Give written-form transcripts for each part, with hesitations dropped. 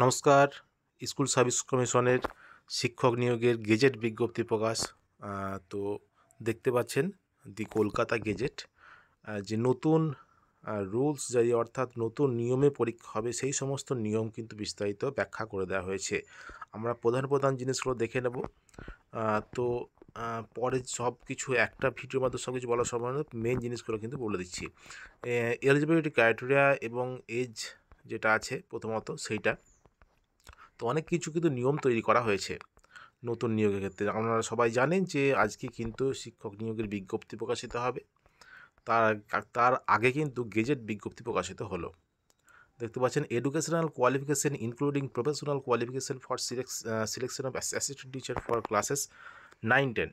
নমস্কার। School service কমিশনের শিক্ষক নিয়োগের গেজেট বিজ্ঞপ্তি প্রকাশ। তো দেখতে পাচ্ছেন দি কলকাতা গেজেট যে নতুন রুলস জারি অর্থাৎ নতুন নিয়মে পরীক্ষা হবে সেই সমস্ত নিয়ম কিন্তু বিস্তারিত ব্যাখ্যা করে দেওয়া হয়েছে। আমরা প্রধান প্রধান জিনিসগুলো দেখে নেব। তো পরে সব কিছু একটা ভিডিওর মাধ্যমে সব কিছু বলা সম্ভব নয়, মেন জিনিসগুলো কিন্তু বলে দিচ্ছি। এলিজিবিলিটি ক্রাইটেরিয়া এবং এজ যেটা আছে প্রথমত সেইটা। তো অনেক কিছু কিন্তু নিয়ম তৈরি করা হয়েছে নতুন নিয়োগের ক্ষেত্রে। আপনারা সবাই জানেন যে আজকে কিন্তু শিক্ষক নিয়োগের বিজ্ঞপ্তি প্রকাশিত হবে। তার তার আগে কিন্তু গেজেট বিজ্ঞপ্তি প্রকাশিত হলো। দেখতে পাচ্ছেন educational qualification including professional qualification for selection of assistant teacher for classes 9-10।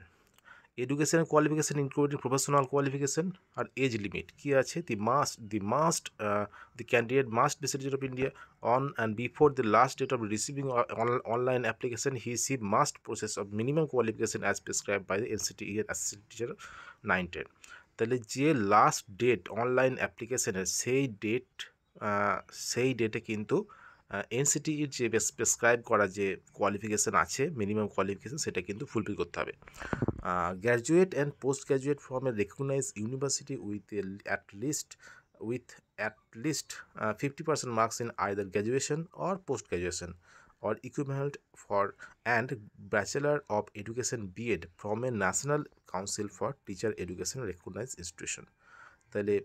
Educational qualification including professional qualification আর এজ লিমিট কী আছে? The candidate must be citizen of India on and before the last date of receiving online application he must process of minimum qualification as prescribed by the NCTE and assistant teacher 9-10। তাহলে যে last date online অ্যাপ্লিকেশনের সেই ডেটে কিন্তু এনসিটিইর যে prescribe করা যে qualification আছে মিনিমাম কোয়ালিফিকেশান সেটা কিন্তু ফুলফিল করতে হবে। Graduate and post graduate from a recognise university with at least 50% marks in either graduation or post graduation or equivalent for and Bachelor of Education B.Ed from a National Council for Teacher Education recognized institution। তাহলে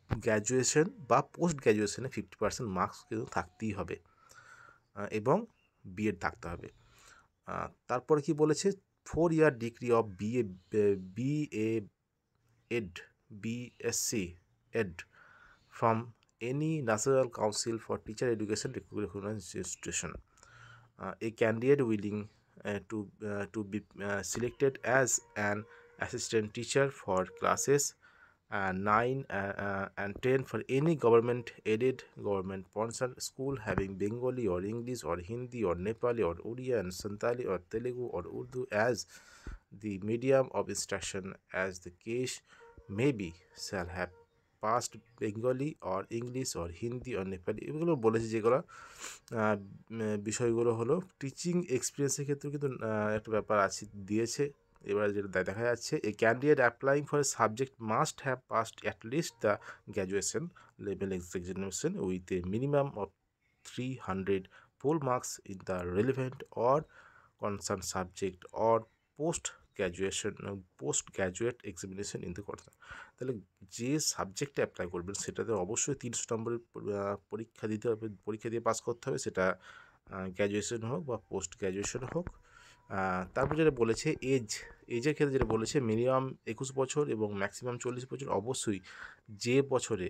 graduation বা post গ্র্যাজুয়েশনে 50% marks কিন্তু থাকতেই হবে এবং B Ed থাকতে হবে। তারপরে কি বলেছে? 4-year degree of BA Ed BSc Ed from any National Council for Teacher Education recognized institution. A candidate willing to be selected as an assistant teacher for classes 9 and 10 for any government aided government sponsored school having Bengali or English or Hindi or Nepali or Oriya and Santali or Telugu or Urdu as the medium of instruction as the case may be shall have past Bengali or English or Hindi or Nepali. এগুলো বলেছে যেগুলো বিষয়গুলো হলো teaching এক্সপিরিয়েন্সের ক্ষেত্রে কিন্তু একটা ব্যাপার আছে দিয়েছে। এবার যেটা দেখা যাচ্ছে এ candidate applying for a subject must have passed at least the graduation level examination with a minimum of 300 full marks in the relevant or concern subject or post graduate examination in the concern. তাহলে যে সাবজেক্টে apply করবেন সেটাতে অবশ্যই 300 নম্বরের পরীক্ষা দিতে হবে, পরীক্ষা দিয়ে পাস করতে হবে, সেটা গ্র্যাজুয়েশন হোক বা পোস্ট গ্র্যাজুয়েশন হোক। তারপর যেটা বলেছে এজের ক্ষেত্রে যেটা বলেছে মিনিমাম 21 বছর এবং ম্যাক্সিমাম 40 বছর। অবশ্যই যে বছরে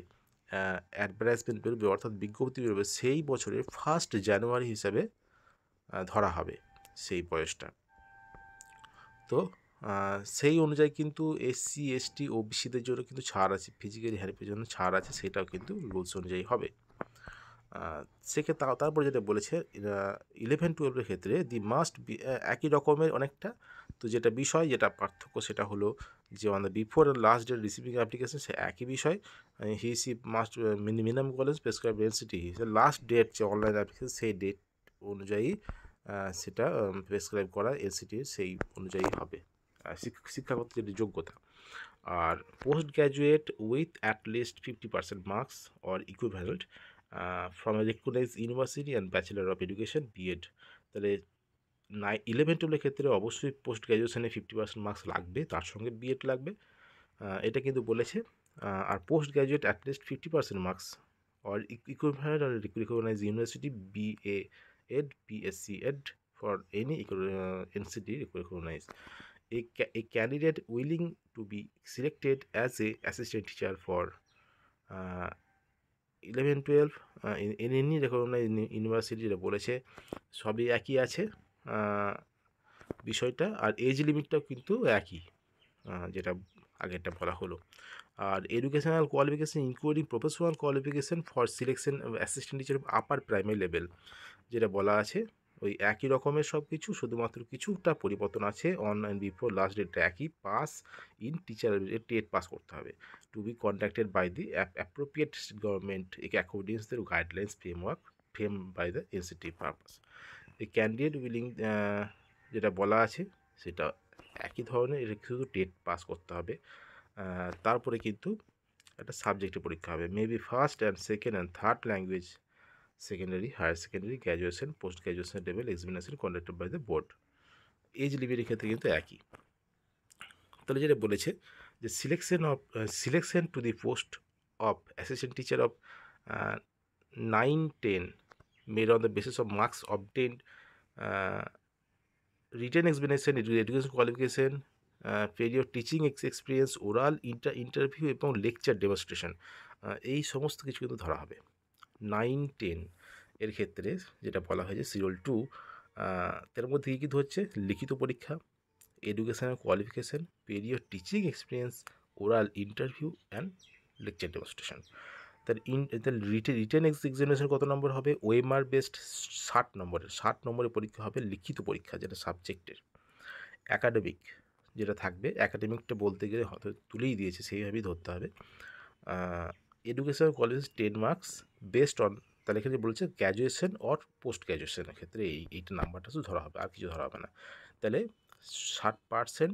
অ্যাডভার্টাইজমেন্ট বেরোবে অর্থাৎ বিজ্ঞপ্তি বেরোবে সেই বছরের 1 জানুয়ারি হিসাবে ধরা হবে সেই বয়সটা। তো সেই অনুযায়ী কিন্তু এসসি এসটি ওবিসিদের জন্য কিন্তু ছাড় আছে, ফিজিক্যালি হ্যান্ডিক্যাপের জন্য ছাড় আছে, সেটাও কিন্তু রুলস অনুযায়ী হবে। সেক্ষেত্রে তারপরে যেটা বলেছে 11-12 ক্ষেত্রে মাস্ট বি একই রকমের অনেকটা। তো যেটা বিষয় যেটা পার্থক্য সেটা হলো যে on the before last date receiving application সে একই বিষয়। Must minimum college prescribe NCT last date যে অনলাইন অ্যাপ্লিকেশন সেই ডেট অনুযায়ী সেটা প্রেসক্রাইব করা এনসিটির সেই অনুযায়ী হবে শিক্ষাগত যেটি যোগ্যতা। আর post graduate with at least 50% marks or equivalent from a recognised university and bachelor of education B Ed. তাহলে 11-12 ক্ষেত্রে অবশ্যই পোস্ট গ্র্যাজুয়েশনে 50% মার্কস লাগবে, তার সঙ্গে বিএড লাগবে, এটা কিন্তু বলেছে। আর post graduate at least 50% marks or equivalent or recognised university BA Ed BSc Ed for any NCT recognized. A candidate willing to be selected as a assistant teacher for 11-12 in any recognized university যেটা বলেছে সবই একই আছে বিষয়টা। আর age লিমিটটাও কিন্তু একই, যেটা আগেরটা বলা হলো। আর educational qualification including professional qualification for selection assistant teacher upper primary level যেটা বলা আছে ওই একই রকমের সব কিছু, শুধুমাত্র কিছুটা পরিবর্তন আছে। অন অ্যান্ড বিফোর লাস্ট ডেটটা একই, pass in teacher TET pass করতে হবে। To be conducted by the appropriate government according দের guidelines framework frame by the NCT purpose. এই ক্যান্ডিডেট উইলিং যেটা বলা আছে সেটা একই ধরনের, এটা শুধু টেট পাস করতে হবে। তারপরে কিন্তু একটা সাবজেক্টের পরীক্ষা হবে, maybe first and second and third language, secondary, higher secondary, graduation, post graduation level examination conducted by the board. Age লিমিটের ক্ষেত্রে কিন্তু একই। তাহলে যেটা বলেছে যে selection to the post of assistant teacher of 9-10 made on the basis of marks obtained, written examination, education qualification, period teaching experience, oral interview এবং lecture demonstration, এই সমস্ত কিছু কিন্তু ধরা হবে। 9-10 এর ক্ষেত্রে যেটা বলা হয়েছে সিরিয়াল 2, তার মধ্যে কী কী ধরছে, লিখিত পরীক্ষা, educational qualification, period teaching experience, oral interview and lecture demonstration. তার রিটেন এক্সামিনেশন কত নম্বর হবে, ওএমআর বেসড 60 নম্বরের, 60 নম্বরের পরীক্ষা হবে, লিখিত পরীক্ষা যেটা সাবজেক্টের। অ্যাকাডেমিক যেটা থাকবে, অ্যাকাডেমিকটা বলতে গেলে হয়তো তুলেই দিয়েছে, সেইভাবেই ধরতে হবে। Educational qualification 10 marks based on, তাহলে এখানে বলছে গ্র্যাজুয়েশন অর পোস্ট গ্র্যাজুয়েশনের ক্ষেত্রে এইটা নাম্বারটা শুধু ধরা হবে, আর কিছু ধরা হবে না। তাহলে 60%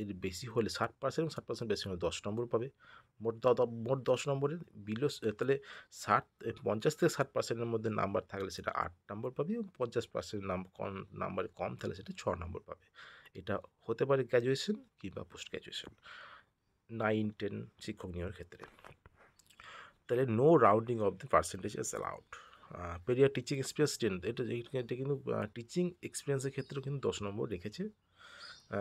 এর বেশি হলে 60% এবং 60% বেশি হলে 10 নম্বর পাবে। মোট 10 নম্বরের তাহলে 50 থেকে 60%-এর মধ্যে নাম্বার থাকলে সেটা 8 নম্বর পাবে, এবং 50% নাম্বারে কম থাকলে সেটা 6 নম্বর পাবে। এটা হতে পারে গ্র্যাজুয়েশন কিংবা পোস্ট গ্র্যাজুয়েশন 9-10 শিক্ষক নিয়োগের ক্ষেত্রে। তাহলে no rounding off the percentage is allowed. Prior teaching experience 10, এটা কিন্তু টিচিং এক্সপিরিয়েন্সের ক্ষেত্রেও কিন্তু 10 নম্বর রেখেছে।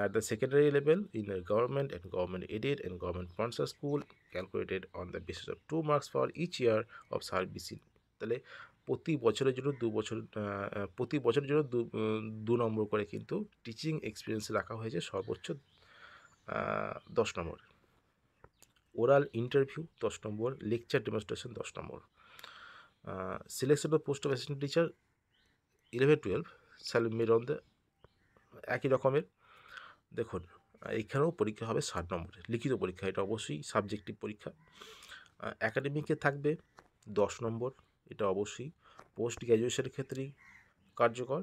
At the secondary level, in a government and government aided and government sponsored school, calculated on the basis of 2 marks for each year of service in, তাহলে প্রতি বছরের জন্য দু নম্বর করে কিন্তু টিচিং এক্সপিরিয়েন্স রাখা হয়েছে, সর্বোচ্চ 10 নম্বর। ওরাল ইন্টারভিউ 10 নম্বর, লেকচার ডেমনস্ট্রেশন 10 নম্বর। Selection of post of assistant teacher 11-12 shall made on the, একই রকমের। দেখুন এইখানেও পরীক্ষা হবে 60 নম্বরের লিখিত পরীক্ষা, এটা অবশ্যই সাবজেক্টিভ পরীক্ষা। অ্যাকাডেমিকে থাকবে 10 নম্বর, এটা অবশ্যই। পোস্ট গ্র্যাজুয়েশনের ক্ষেত্রেই কার্যকর।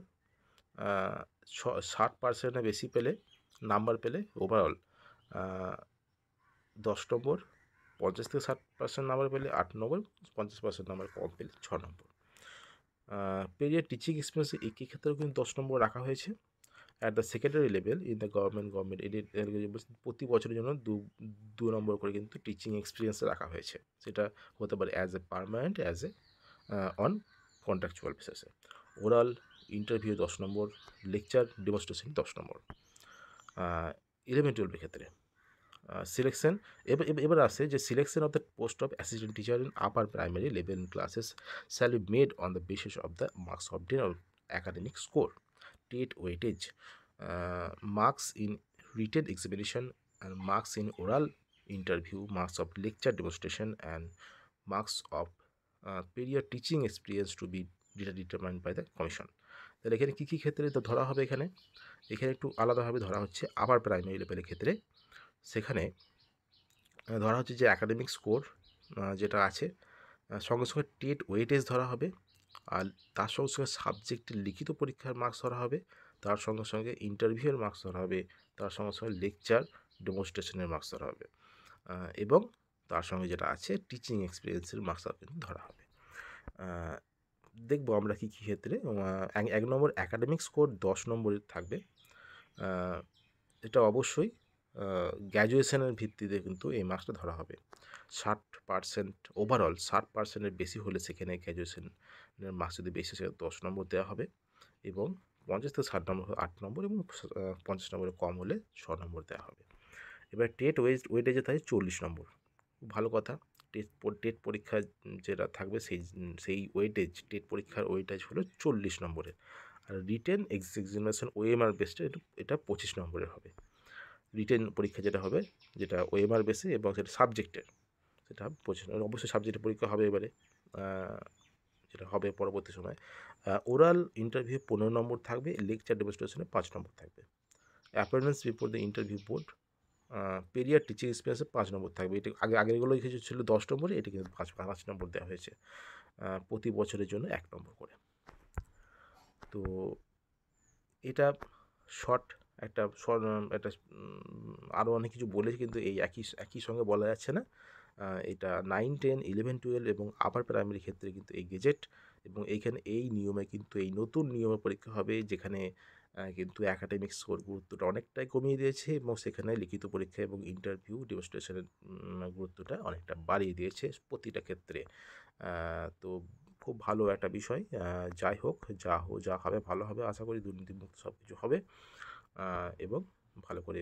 60%-এর বেশি পেলে, নাম্বার পেলে ওভারঅল 10 নম্বর, 50 থেকে 60% নাম্বার পেলে 8 নম্বর, 50% নাম্বার কম পেলে 6 নম্বর। পেরিয়ার টিচিং এক্সপিরিয়েন্সে একই ক্ষেত্রেও কিন্তু 10 নম্বর রাখা হয়েছে। At the secondary level in the government aided, প্রতি বছরের জন্য দু নম্বর করে কিন্তু টিচিং এক্সপিরিয়েন্স রাখা হয়েছে, সেটা হতে পারে as a permanent, as a on contractual বেসিসে। ওরাল ইন্টারভিউ 10 নম্বর, লেকচার ডেমনস্ট্রেশন 10 নম্বর। 11-12 ক্ষেত্রে সিলেকশন, এবার আসে যে selection of the post of assistant teacher in upper primary level classes shall be made on the basis of the marks obtain or academic score, TET weightage, marks in written examination, and marks in oral interview, marks of lecture demonstration, and marks of period teaching experience to be determined by the commission. তাহলে এখানে কী কী ক্ষেত্রে তো ধরা হবে, এখানে একটু আলাদাভাবে ধরা হচ্ছে। আপার প্রাইমারি লেভেলের ক্ষেত্রে সেখানে ধরা হচ্ছে যে অ্যাকাডেমিক স্কোর যেটা আছে, সঙ্গে সঙ্গে টেট ওয়েটেজ ধরা হবে, আর তার সঙ্গে সঙ্গে সাবজেক্টের লিখিত পরীক্ষার মার্কস ধরা হবে, তার সঙ্গে সঙ্গে ইন্টারভিউয়ের মার্কস ধরা হবে, তার সঙ্গে সঙ্গে লেকচার ডেমনস্ট্রেশনের মার্কস ধরা হবে, এবং তার সঙ্গে যেটা আছে টিচিং এক্সপিরিয়েন্সের মার্কস কিন্তু ধরা হবে। দেখব আমরা কী কী ক্ষেত্রে। 1 নম্বর অ্যাকাডেমিক স্কোর 10 নম্বরের থাকবে, এটা অবশ্যই গ্র্যাজুয়েশনের ভিত্তিতে কিন্তু এই মার্কসটা ধরা হবে। 60% ওভারঅল 60%-এর বেশি হলে সেখানে গ্র্যাজুয়েশনের মার্কস যদি বেশি হয় 10 নম্বর দেওয়া হবে, এবং 50 থেকে 60 নম্বর 8 নম্বর, এবং 50 নম্বরের কম হলে 6 নম্বর দেওয়া হবে। এবার টেট ওয়েটেজে থাকে 40 নম্বর, খুব ভালো কথা। টেট পরীক্ষা যেটা থাকবে সেই ওয়েটেজ, টেট পরীক্ষার ওয়েটেজ হলো 40 নম্বরের। Are written examination OMR based এটা 25 নম্বরের হবে। রিটেন পরীক্ষা যেটা হবে, যেটা ওএমআর বেসে এবং সেটা সাবজেক্টের, সেটা হবে 25 নম্বর। অবশ্যই সাবজেক্টের পরীক্ষা হবে এবারে, যেটা হবে পরবর্তী সময়। ওরাল ইন্টারভিউ 15 নম্বর থাকবে, লেকচার ডেমনস্ট্রেশনে 5 নম্বর থাকবে। Appearance before the interview board, prior teaching এক্সপিরিয়েন্সে 5 নম্বর থাকবে। এটা আগেরগুলো কিছু ছিল 10 নম্বরে, এটা কিন্তু 5 নম্বর দেওয়া হয়েছে। প্রতি বছরের জন্য 1 নম্বর করে। তো এটা শর্ট একটা আরও অনেক কিছু বলেছি, কিন্তু এই একই সঙ্গে বলা যাচ্ছে না। এটা 9, 10, 11, 12 এবং আপার প্রাইমারি ক্ষেত্রে কিন্তু এই গেজেট, এবং এইখানে এই নিয়মে কিন্তু এই নতুন নিয়মে পরীক্ষা হবে, যেখানে কিন্তু একাডেমিক স্কোর গুরুত্বটা অনেকটাই কমিয়ে দিয়েছে, এবং সেখানে লিখিত পরীক্ষা এবং ইন্টারভিউ ডেমনস্ট্রেশনের গুরুত্বটা অনেকটা বাড়িয়ে দিয়েছে প্রতিটা ক্ষেত্রে। তো খুব ভালো একটা বিষয়। যাই হোক, যা হবে ভালো হবে, আশা করি দুর্নীতিমুক্ত সব কিছু হবে, এবং ভালো করে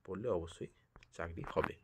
পড়লে অবশ্যই চাকরি হবে।